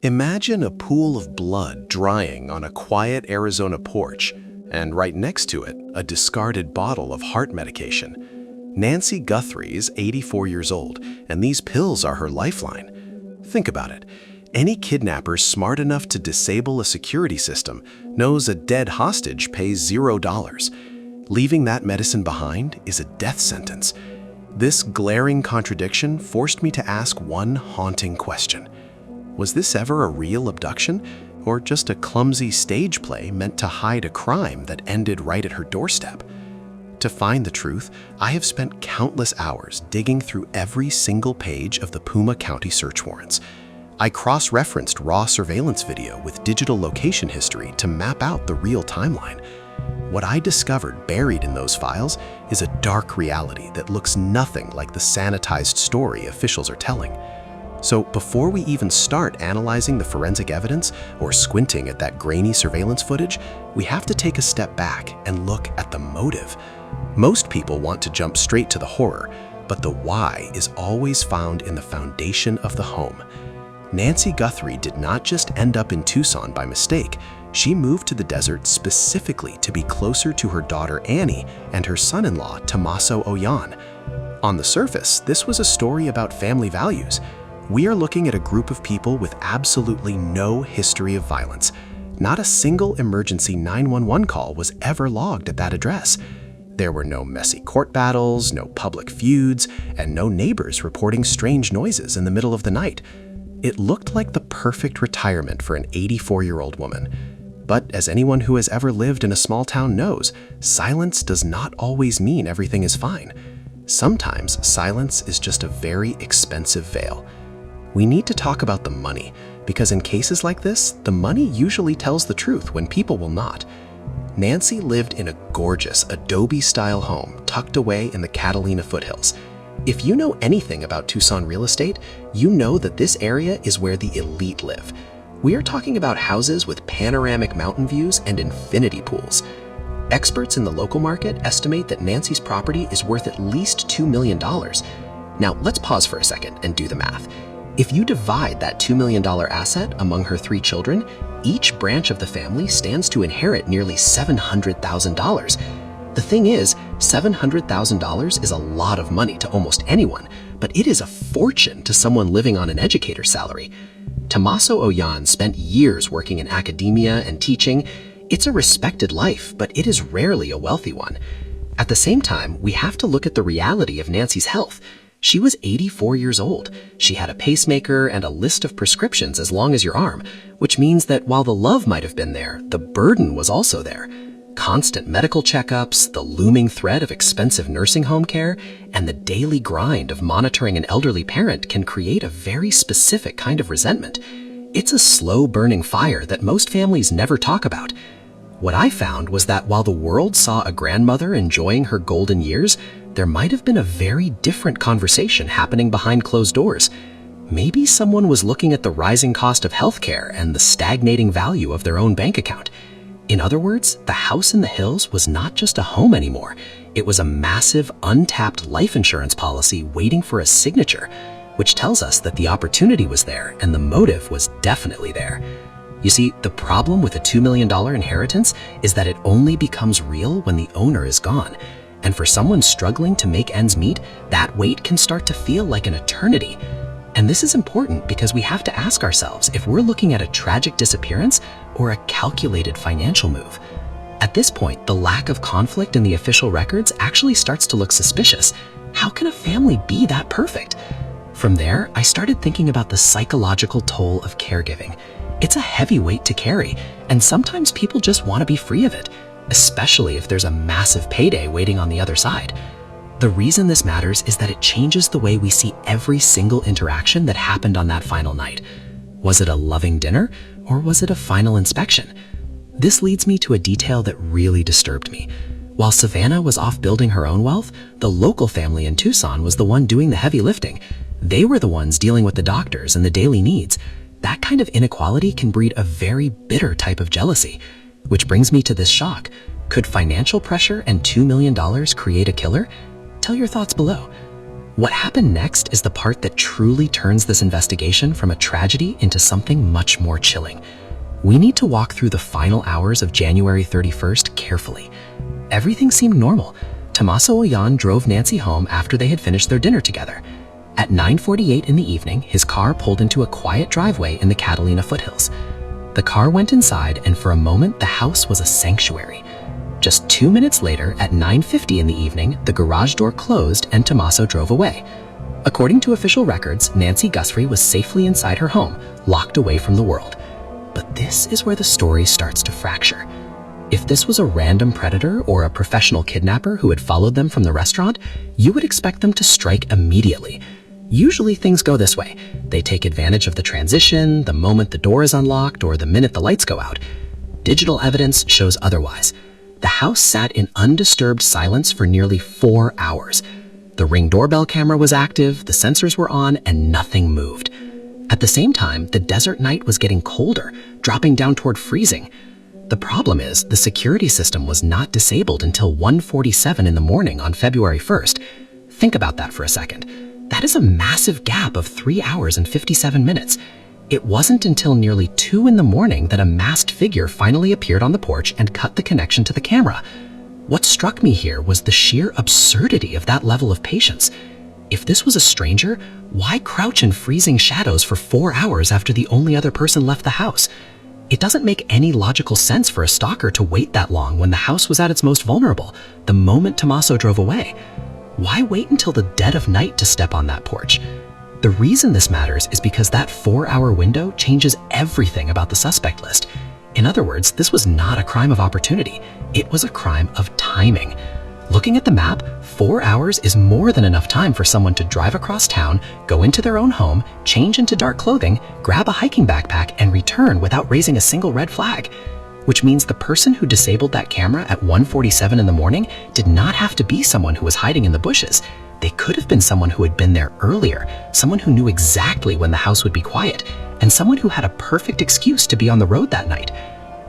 Imagine a pool of blood drying on a quiet Arizona porch, and right next to it, a discarded bottle of heart medication. Nancy Guthrie is 84 years old, and these pills are her lifeline. Think about it. Any kidnapper smart enough to disable a security system knows a dead hostage pays $0. Leaving that medicine behind is a death sentence. This glaring contradiction forced me to ask one haunting question. Was this ever a real abduction, or just a clumsy stage play meant to hide a crime that ended right at her doorstep? To find the truth, I have spent countless hours digging through every single page of the Puma County search warrants. I cross-referenced raw surveillance video with digital location history to map out the real timeline. What I discovered buried in those files is a dark reality that looks nothing like the sanitized story officials are telling. So before we even start analyzing the forensic evidence or squinting at that grainy surveillance footage, we have to take a step back and look at the motive. Most people want to jump straight to the horror, but the why is always found in the foundation of the home. Nancy Guthrie did not just end up in Tucson by mistake. She moved to the desert specifically to be closer to her daughter Annie and her son-in-law Tommaso Cioni. On the surface, this was a story about family values. We are looking at a group of people with absolutely no history of violence. Not a single emergency 911 call was ever logged at that address. There were no messy court battles, no public feuds, and no neighbors reporting strange noises in the middle of the night. It looked like the perfect retirement for an 84-year-old woman. But as anyone who has ever lived in a small town knows, silence does not always mean everything is fine. Sometimes silence is just a very expensive veil. We need to talk about the money, because in cases like this, the money usually tells the truth when people will not. Nancy lived in a gorgeous adobe-style home tucked away in the Catalina foothills. If you know anything about Tucson real estate, you know that this area is where the elite live. We are talking about houses with panoramic mountain views and infinity pools. Experts in the local market estimate that Nancy's property is worth at least $2 million. Now, let's pause for a second and do the math. If you divide that $2 million asset among her 3 children, each branch of the family stands to inherit nearly $700,000. The thing is, $700,000 is a lot of money to almost anyone, but it is a fortune to someone living on an educator's salary. Tommaso Cioni spent years working in academia and teaching. It's a respected life, but it is rarely a wealthy one. At the same time, we have to look at the reality of Nancy's health. She was 84 years old. She had a pacemaker and a list of prescriptions as long as your arm, which means that while the love might have been there, the burden was also there. Constant medical checkups, the looming threat of expensive nursing home care, and the daily grind of monitoring an elderly parent can create a very specific kind of resentment. It's a slow-burning fire that most families never talk about. What I found was that while the world saw a grandmother enjoying her golden years, there might have been a very different conversation happening behind closed doors. Maybe someone was looking at the rising cost of healthcare and the stagnating value of their own bank account. In other words, the house in the hills was not just a home anymore. It was a massive, untapped life insurance policy waiting for a signature, which tells us that the opportunity was there and the motive was definitely there. You see, the problem with a $2 million inheritance is that it only becomes real when the owner is gone. And for someone struggling to make ends meet, that wait can start to feel like an eternity. And this is important because we have to ask ourselves if we're looking at a tragic disappearance or a calculated financial move. At this point, the lack of conflict in the official records actually starts to look suspicious. How can a family be that perfect? From there, I started thinking about the psychological toll of caregiving. It's a heavy weight to carry, and sometimes people just want to be free of it, especially if there's a massive payday waiting on the other side. The reason this matters is that it changes the way we see every single interaction that happened on that final night. Was it a loving dinner, or was it a final inspection? This leads me to a detail that really disturbed me. While Savannah was off building her own wealth, the local family in Tucson was the one doing the heavy lifting. They were the ones dealing with the doctors and the daily needs. That kind of inequality can breed a very bitter type of jealousy. Which brings me to this shock. Could financial pressure and $2 million create a killer? Tell your thoughts below. What happened next is the part that truly turns this investigation from a tragedy into something much more chilling. We need to walk through the final hours of January 31st carefully. Everything seemed normal. Tommaso Cioni drove Nancy home after they had finished their dinner together. At 9:48 in the evening, his car pulled into a quiet driveway in the Catalina foothills. The car went inside, and for a moment, the house was a sanctuary. Just 2 minutes later, at 9:50 in the evening, the garage door closed and Tommaso drove away. According to official records, Nancy Guthrie was safely inside her home, locked away from the world. But this is where the story starts to fracture. If this was a random predator or a professional kidnapper who had followed them from the restaurant, you would expect them to strike immediately. Usually things go this way. They take advantage of the transition, the moment the door is unlocked, or the minute the lights go out. Digital evidence shows otherwise. The house sat in undisturbed silence for nearly 4 hours. The Ring doorbell camera was active, the sensors were on, and nothing moved. At the same time, the desert night was getting colder, dropping down toward freezing. The problem is, the security system was not disabled until 1:47 in the morning on February 1st. Think about that for a second. That is a massive gap of 3 hours and 57 minutes. It wasn't until nearly 2 in the morning that a masked figure finally appeared on the porch and cut the connection to the camera. What struck me here was the sheer absurdity of that level of patience. If this was a stranger, why crouch in freezing shadows for 4 hours after the only other person left the house? It doesn't make any logical sense for a stalker to wait that long when the house was at its most vulnerable, the moment Tommaso drove away. Why wait until the dead of night to step on that porch? The reason this matters is because that 4-hour window changes everything about the suspect list. In other words, this was not a crime of opportunity. It was a crime of timing. Looking at the map, 4 hours is more than enough time for someone to drive across town, go into their own home, change into dark clothing, grab a hiking backpack, and return without raising a single red flag. Which means the person who disabled that camera at 1:47 in the morning did not have to be someone who was hiding in the bushes. They could have been someone who had been there earlier, someone who knew exactly when the house would be quiet, and someone who had a perfect excuse to be on the road that night.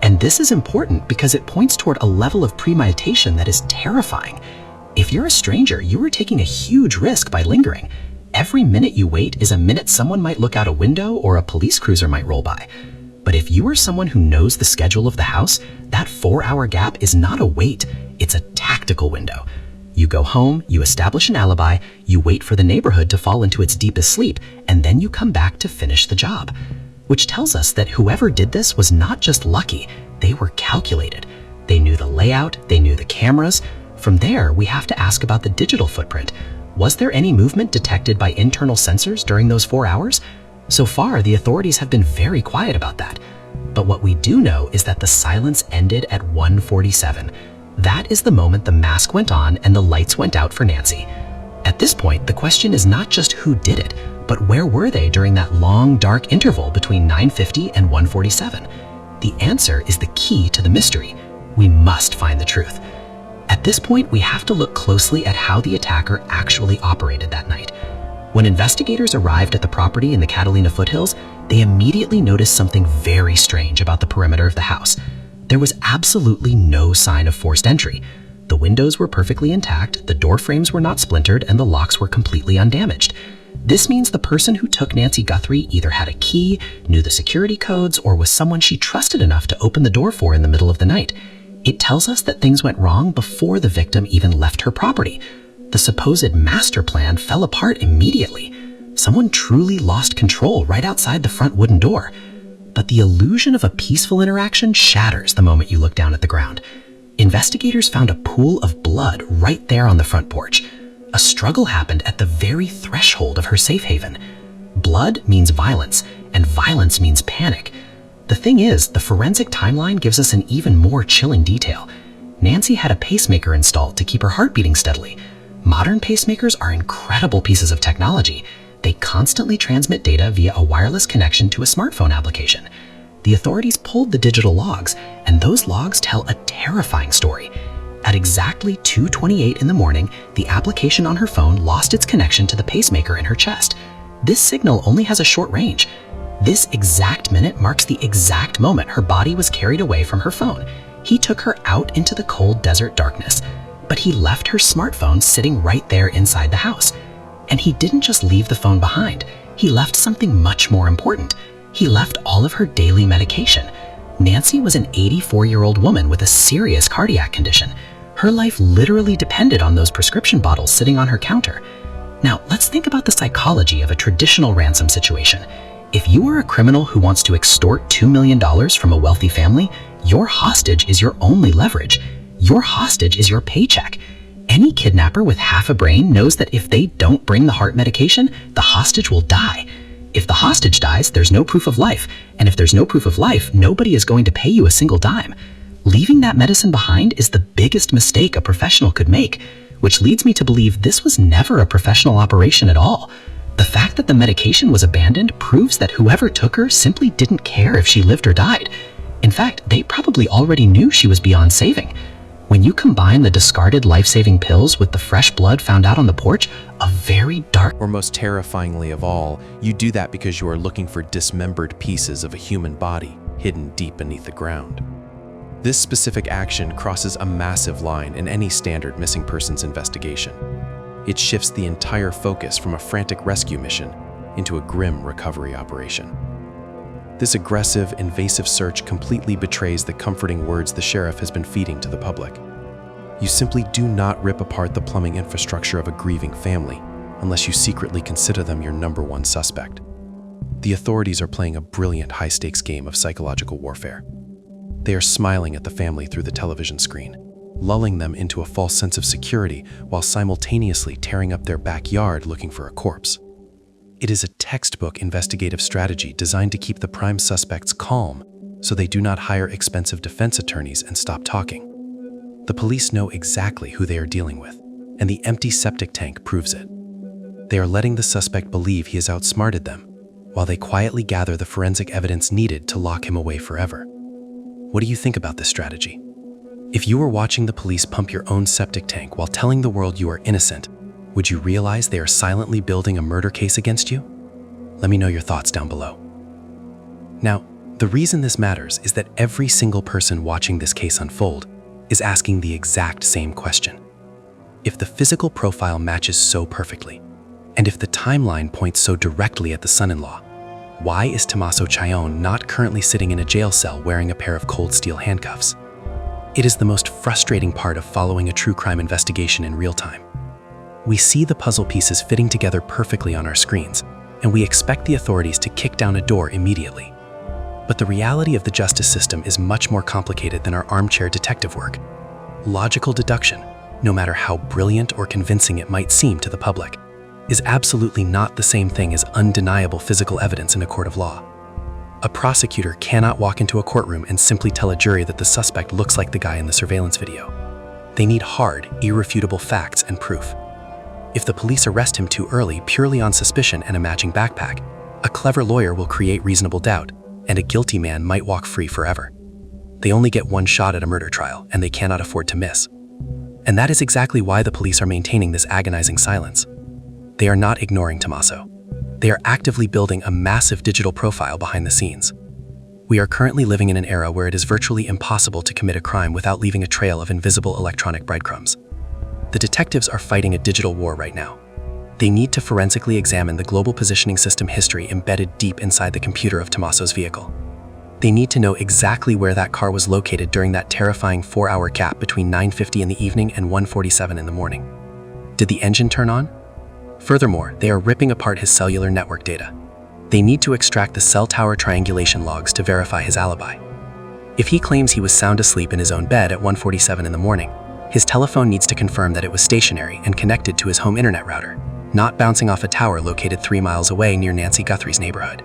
And this is important because it points toward a level of premeditation that is terrifying. If you're a stranger, you are taking a huge risk by lingering. Every minute you wait is a minute someone might look out a window or a police cruiser might roll by. But if you are someone who knows the schedule of the house, that 4-hour gap is not a wait, it's a tactical window. You go home, you establish an alibi, you wait for the neighborhood to fall into its deepest sleep, and then you come back to finish the job. Which tells us that whoever did this was not just lucky, they were calculated. They knew the layout, they knew the cameras. From there, we have to ask about the digital footprint. Was there any movement detected by internal sensors during those 4 hours? So far, the authorities have been very quiet about that. But what we do know is that the silence ended at 1:47. That is the moment the mask went on and the lights went out for Nancy. At this point, the question is not just who did it, but where were they during that long, dark interval between 9:50 and 1:47? The answer is the key to the mystery. We must find the truth. At this point, we have to look closely at how the attacker actually operated that night. When investigators arrived at the property in the Catalina foothills, they immediately noticed something very strange about the perimeter of the house. There was absolutely no sign of forced entry. The windows were perfectly intact, the door frames were not splintered, and the locks were completely undamaged. This means the person who took Nancy Guthrie either had a key, knew the security codes, or was someone she trusted enough to open the door for in the middle of the night. It tells us that things went wrong before the victim even left her property. The supposed master plan fell apart immediately. Someone truly lost control right outside the front wooden door. But the illusion of a peaceful interaction shatters the moment you look down at the ground. Investigators found a pool of blood right there on the front porch. A struggle happened at the very threshold of her safe haven. Blood means violence, and violence means panic. The thing is, the forensic timeline gives us an even more chilling detail. Nancy had a pacemaker installed to keep her heart beating steadily. Modern pacemakers are incredible pieces of technology. They constantly transmit data via a wireless connection to a smartphone application. The authorities pulled the digital logs, and those logs tell a terrifying story. At exactly 2:28 in the morning, the application on her phone lost its connection to the pacemaker in her chest. This signal only has a short range. This exact minute marks the exact moment her body was carried away from her phone. He took her out into the cold desert darkness, but he left her smartphone sitting right there inside the house. And he didn't just leave the phone behind. He left something much more important. He left all of her daily medication. Nancy was an 84-year-old woman with a serious cardiac condition. Her life literally depended on those prescription bottles sitting on her counter. Now, let's think about the psychology of a traditional ransom situation. If you are a criminal who wants to extort $2 million from a wealthy family, your hostage is your only leverage. Your hostage is your paycheck. Any kidnapper with half a brain knows that if they don't bring the heart medication, the hostage will die. If the hostage dies, there's no proof of life. And if there's no proof of life, nobody is going to pay you a single dime. Leaving that medicine behind is the biggest mistake a professional could make, which leads me to believe this was never a professional operation at all. The fact that the medication was abandoned proves that whoever took her simply didn't care if she lived or died. In fact, they probably already knew she was beyond saving. When you combine the discarded life-saving pills with the fresh blood found out on the porch, a very dark— Or most terrifyingly of all, you do that because you are looking for dismembered pieces of a human body hidden deep beneath the ground. This specific action crosses a massive line in any standard missing persons investigation. It shifts the entire focus from a frantic rescue mission into a grim recovery operation. This aggressive, invasive search completely betrays the comforting words the sheriff has been feeding to the public. You simply do not rip apart the plumbing infrastructure of a grieving family unless you secretly consider them your #1 suspect. The authorities are playing a brilliant high-stakes game of psychological warfare. They are smiling at the family through the television screen, lulling them into a false sense of security while simultaneously tearing up their backyard looking for a corpse. It is a textbook investigative strategy designed to keep the prime suspects calm so they do not hire expensive defense attorneys and stop talking. The police know exactly who they are dealing with, and the empty septic tank proves it. They are letting the suspect believe he has outsmarted them, while they quietly gather the forensic evidence needed to lock him away forever. What do you think about this strategy? If you were watching the police pump your own septic tank while telling the world you are innocent, would you realize they are silently building a murder case against you? Let me know your thoughts down below. Now, the reason this matters is that every single person watching this case unfold is asking the exact same question. If the physical profile matches so perfectly, and if the timeline points so directly at the son-in-law, why is Tommaso Cioni not currently sitting in a jail cell wearing a pair of cold steel handcuffs? It is the most frustrating part of following a true crime investigation in real time. We see the puzzle pieces fitting together perfectly on our screens, and we expect the authorities to kick down a door immediately. But the reality of the justice system is much more complicated than our armchair detective work. Logical deduction, no matter how brilliant or convincing it might seem to the public, is absolutely not the same thing as undeniable physical evidence in a court of law. A prosecutor cannot walk into a courtroom and simply tell a jury that the suspect looks like the guy in the surveillance video. They need hard, irrefutable facts and proof. If the police arrest him too early purely on suspicion and a matching backpack, a clever lawyer will create reasonable doubt, and a guilty man might walk free forever. They only get one shot at a murder trial, and they cannot afford to miss. And that is exactly why the police are maintaining this agonizing silence. They are not ignoring Tommaso. They are actively building a massive digital profile behind the scenes. We are currently living in an era where it is virtually impossible to commit a crime without leaving a trail of invisible electronic breadcrumbs. The detectives are fighting a digital war right now. They need to forensically examine the global positioning system history embedded deep inside the computer of Tommaso's vehicle. They need to know exactly where that car was located during that terrifying 4-hour gap between 9:50 in the evening and 1:47 in the morning. Did the engine turn on? Furthermore, they are ripping apart his cellular network data. They need to extract the cell tower triangulation logs to verify his alibi. If he claims he was sound asleep in his own bed at 1:47 in the morning, his telephone needs to confirm that it was stationary and connected to his home internet router, not bouncing off a tower located 3 miles away near Nancy Guthrie's neighborhood.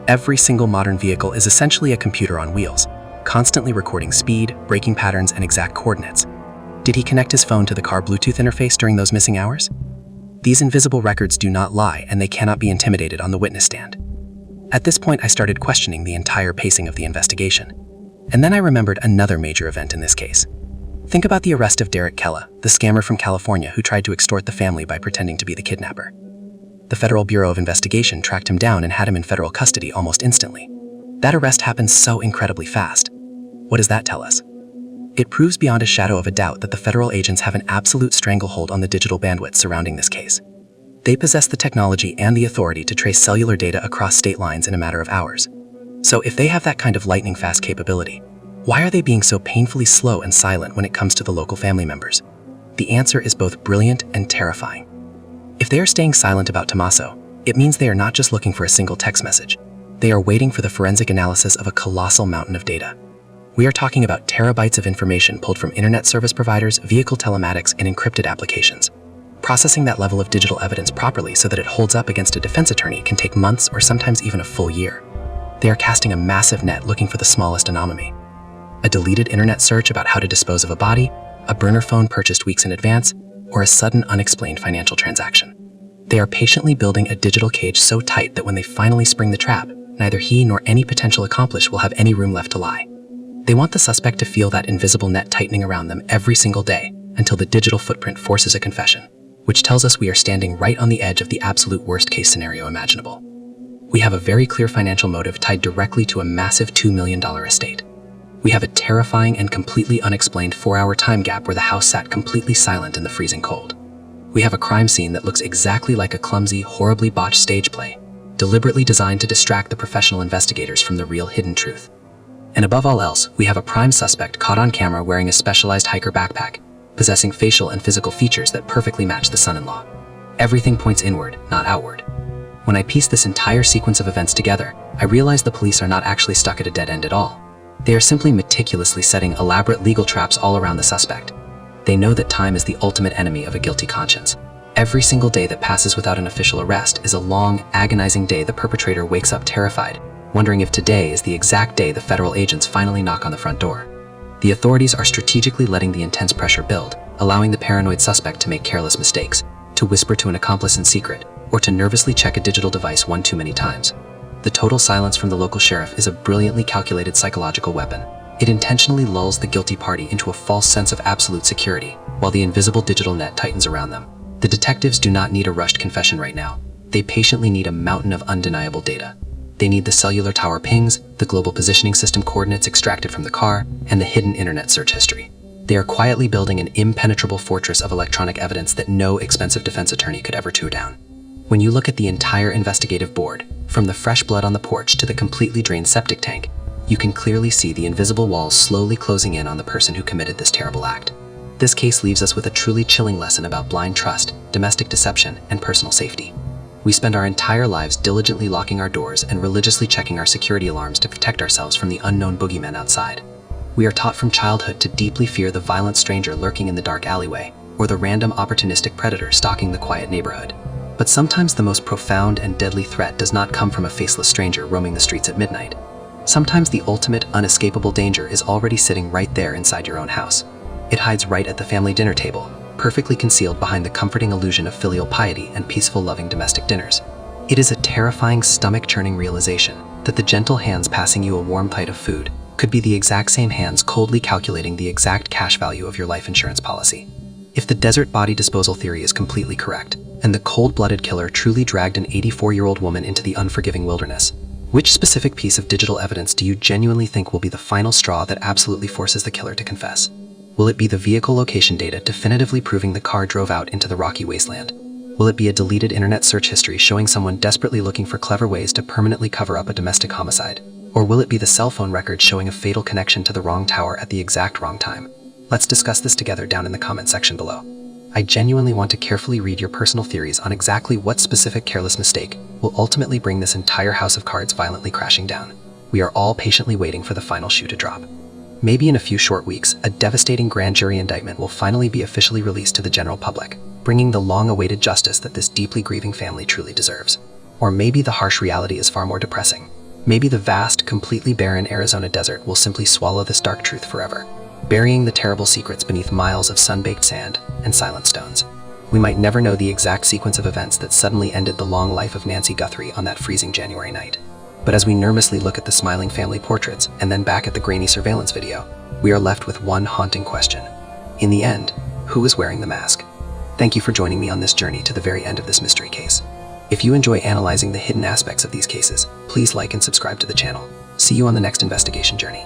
Every single modern vehicle is essentially a computer on wheels, constantly recording speed, braking patterns, and exact coordinates. Did he connect his phone to the car Bluetooth interface during those missing hours? These invisible records do not lie, and they cannot be intimidated on the witness stand. At this point, I started questioning the entire pacing of the investigation. And then I remembered another major event in this case. Think about the arrest of Derek Kella, the scammer from California who tried to extort the family by pretending to be the kidnapper. The Federal Bureau of Investigation tracked him down and had him in federal custody almost instantly. That arrest happened so incredibly fast. What does that tell us? It proves beyond a shadow of a doubt that the federal agents have an absolute stranglehold on the digital bandwidth surrounding this case. They possess the technology and the authority to trace cellular data across state lines in a matter of hours. So if they have that kind of lightning-fast capability, why are they being so painfully slow and silent when it comes to the local family members? The answer is both brilliant and terrifying. If they are staying silent about Tommaso, it means they are not just looking for a single text message. They are waiting for the forensic analysis of a colossal mountain of data. We are talking about terabytes of information pulled from internet service providers, vehicle telematics, and encrypted applications. Processing that level of digital evidence properly so that it holds up against a defense attorney can take months or sometimes even a full year. They are casting a massive net looking for the smallest anomaly. A deleted internet search about how to dispose of a body, a burner phone purchased weeks in advance, or a sudden unexplained financial transaction. They are patiently building a digital cage so tight that when they finally spring the trap, neither he nor any potential accomplice will have any room left to lie. They want the suspect to feel that invisible net tightening around them every single day until the digital footprint forces a confession, which tells us we are standing right on the edge of the absolute worst-case scenario imaginable. We have a very clear financial motive tied directly to a massive $2 million estate. We have a terrifying and completely unexplained 4-hour time gap where the house sat completely silent in the freezing cold. We have a crime scene that looks exactly like a clumsy, horribly botched stage play, deliberately designed to distract the professional investigators from the real hidden truth. And above all else, we have a prime suspect caught on camera wearing a specialized hiker backpack, possessing facial and physical features that perfectly match the son-in-law. Everything points inward, not outward. When I piece this entire sequence of events together, I realize the police are not actually stuck at a dead end at all. They are simply meticulously setting elaborate legal traps all around the suspect. They know that time is the ultimate enemy of a guilty conscience. Every single day that passes without an official arrest is a long, agonizing day the perpetrator wakes up terrified, wondering if today is the exact day the federal agents finally knock on the front door. The authorities are strategically letting the intense pressure build, allowing the paranoid suspect to make careless mistakes, to whisper to an accomplice in secret, or to nervously check a digital device one too many times. The total silence from the local sheriff is a brilliantly calculated psychological weapon. It intentionally lulls the guilty party into a false sense of absolute security, while the invisible digital net tightens around them. The detectives do not need a rushed confession right now. They patiently need a mountain of undeniable data. They need the cellular tower pings, the global positioning system coordinates extracted from the car, and the hidden internet search history. They are quietly building an impenetrable fortress of electronic evidence that no expensive defense attorney could ever tear down. When you look at the entire investigative board, from the fresh blood on the porch to the completely drained septic tank, you can clearly see the invisible walls slowly closing in on the person who committed this terrible act. This case leaves us with a truly chilling lesson about blind trust, domestic deception, and personal safety. We spend our entire lives diligently locking our doors and religiously checking our security alarms to protect ourselves from the unknown boogeyman outside. We are taught from childhood to deeply fear the violent stranger lurking in the dark alleyway, or the random opportunistic predator stalking the quiet neighborhood. But sometimes the most profound and deadly threat does not come from a faceless stranger roaming the streets at midnight. Sometimes the ultimate, unescapable danger is already sitting right there inside your own house. It hides right at the family dinner table, perfectly concealed behind the comforting illusion of filial piety and peaceful, loving domestic dinners. It is a terrifying, stomach-churning realization that the gentle hands passing you a warm plate of food could be the exact same hands coldly calculating the exact cash value of your life insurance policy. If the desert body disposal theory is completely correct, and the cold-blooded killer truly dragged an 84-year-old woman into the unforgiving wilderness, which specific piece of digital evidence do you genuinely think will be the final straw that absolutely forces the killer to confess? Will it be the vehicle location data definitively proving the car drove out into the rocky wasteland? Will it be a deleted internet search history showing someone desperately looking for clever ways to permanently cover up a domestic homicide? Or will it be the cell phone record showing a fatal connection to the wrong tower at the exact wrong time? Let's discuss this together down in the comment section below. I genuinely want to carefully read your personal theories on exactly what specific careless mistake will ultimately bring this entire house of cards violently crashing down. We are all patiently waiting for the final shoe to drop. Maybe in a few short weeks, a devastating grand jury indictment will finally be officially released to the general public, bringing the long-awaited justice that this deeply grieving family truly deserves. Or maybe the harsh reality is far more depressing. Maybe the vast, completely barren Arizona desert will simply swallow this dark truth forever, burying the terrible secrets beneath miles of sun-baked sand and silent stones. We might never know the exact sequence of events that suddenly ended the long life of Nancy Guthrie on that freezing January night. But as we nervously look at the smiling family portraits and then back at the grainy surveillance video, we are left with one haunting question. In the end, who is wearing the mask? Thank you for joining me on this journey to the very end of this mystery case. If you enjoy analyzing the hidden aspects of these cases, please like and subscribe to the channel. See you on the next investigation journey.